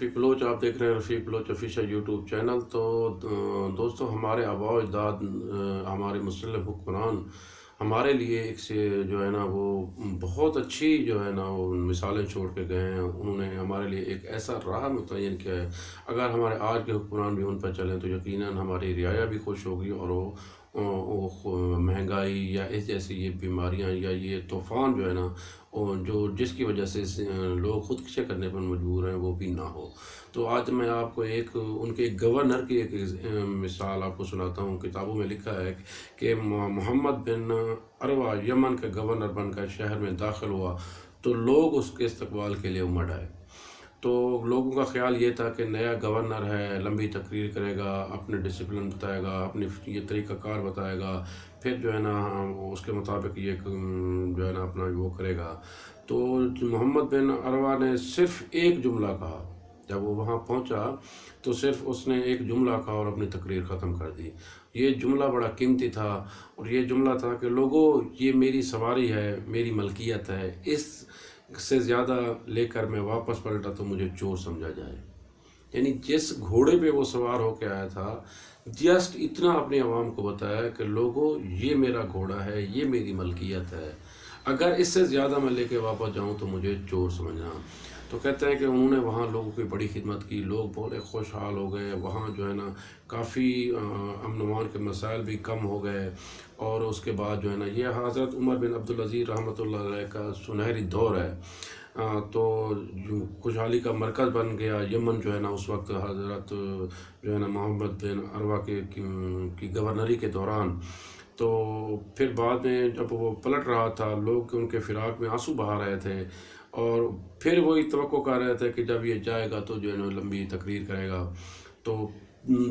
رفیق بلوچ آپ دیکھ رہے ہیں رفیق بلوچ آفیشیل یوٹیوب چینل۔ تو دوستو، ہمارے آباء و اجداد، ہمارے مسلم حکمران ہمارے لیے ایک سے جو ہے نا وہ بہت اچھی جو ہے نا وہ مثالیں چھوڑ کے گئے ہیں۔ انہوں نے ہمارے لیے ایک ایسا راہ متعین کیا ہے، اگر ہمارے آج کے حکمران بھی ان پر چلیں تو یقیناً ہماری رعایا بھی خوش ہوگی، اور وہ مہنگائی یا اس جیسی یہ بیماریاں یا یہ طوفان جو ہے نا جو جس کی وجہ سے لوگ خودکشی کرنے پر مجبور ہیں وہ بھی نہ ہو۔ تو آج میں آپ کو ان کے ایک گورنر کی ایک مثال آپ کو سناتا ہوں۔ کتابوں میں لکھا ہے کہ محمد بن عروہ یمن کا گورنر بن کر شہر میں داخل ہوا تو لوگ اس کے استقبال کے لیے امڑ آئے۔ تو لوگوں کا خیال یہ تھا کہ نیا گورنر ہے، لمبی تقریر کرے گا، اپنے ڈسپلن بتائے گا، اپنی یہ طریقہ کار بتائے گا، پھر جو ہے نا اس کے مطابق یہ جو ہے نا اپنا وہ کرے گا۔ تو محمد بن عروہ نے صرف ایک جملہ کہا۔ جب وہ وہاں پہنچا تو صرف اس نے ایک جملہ کہا اور اپنی تقریر ختم کر دی۔ یہ جملہ بڑا قیمتی تھا، اور یہ جملہ تھا کہ لوگوں، یہ میری سواری ہے، میری ملکیت ہے، اس سے زیادہ لے کر میں واپس پلٹا تو مجھے چور سمجھا جائے۔ یعنی جس گھوڑے پہ وہ سوار ہو کے آیا تھا، جسٹ اتنا اپنی عوام کو بتایا کہ لوگوں، یہ میرا گھوڑا ہے، یہ میری ملکیت ہے، اگر اس سے زیادہ میں لے کے واپس جاؤں تو مجھے چور سمجھنا۔ تو کہتے ہیں کہ انہوں نے وہاں لوگوں کی بڑی خدمت کی، لوگ بڑے خوشحال ہو گئے، وہاں جو ہے نا کافی امن و امان کے مسائل بھی کم ہو گئے۔ اور اس کے بعد جو ہے نا یہ حضرت عمر بن عبدالعزیز رحمۃ اللہ علیہ کا سنہری دور ہے۔ تو خوشحالی کا مرکز بن گیا یمن جو ہے نا اس وقت، حضرت جو ہے نا محمد بن عروہ کی گورنری کے دوران۔ تو پھر بعد میں جب وہ پلٹ رہا تھا، لوگ ان کے فراق میں آنسو بہا رہے تھے، اور پھر وہی توقع کر رہے تھے کہ جب یہ جائے گا تو جو ہے نا لمبی تقریر کرے گا۔ تو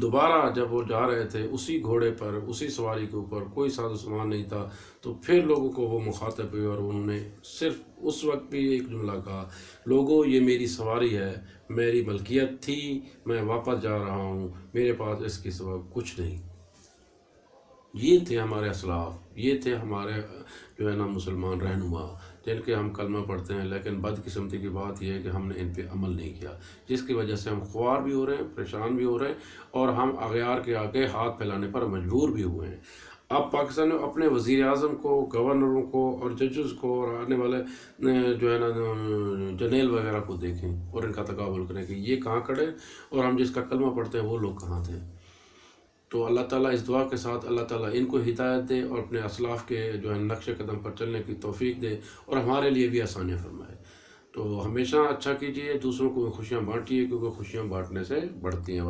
دوبارہ جب وہ جا رہے تھے اسی گھوڑے پر، اسی سواری کے اوپر، کوئی ساز و سامان نہیں تھا، تو پھر لوگوں کو وہ مخاطب ہوئے، اور انہوں نے صرف اس وقت بھی ایک جملہ کہا، لوگوں، یہ میری سواری ہے، میری ملکیت تھی، میں واپس جا رہا ہوں، میرے پاس اس کے سوا کچھ نہیں۔ یہ تھے ہمارے اسلاف، یہ تھے ہمارے جو ہے نا مسلمان رہنما، جن کے ہم کلمہ پڑھتے ہیں، لیکن بدقسمتی کی بات یہ ہے کہ ہم نے ان پہ عمل نہیں کیا، جس کی وجہ سے ہم خوار بھی ہو رہے ہیں، پریشان بھی ہو رہے ہیں، اور ہم اغیار کے آگے ہاتھ پھیلانے پر مجبور بھی ہوئے ہیں۔ اب پاکستان میں اپنے وزیر اعظم کو، گورنروں کو اور ججز کو اور آنے والے جو ہے نا جنرل وغیرہ کو دیکھیں اور ان کا تقابل کریں کہ یہ کہاں کھڑے، اور ہم جس کا کلمہ پڑھتے ہیں وہ لوگ کہاں تھے۔ تو اللہ تعالیٰ اس دعا کے ساتھ اللہ تعالیٰ ان کو ہدایت دے، اور اپنے اسلاف کے جو ہے نقش قدم پر چلنے کی توفیق دے، اور ہمارے لیے بھی آسانیاں فرمائے۔ تو ہمیشہ اچھا کیجیے، دوسروں کو خوشیاں بانٹیے، کیونکہ خوشیاں بانٹنے سے بڑھتی ہیں۔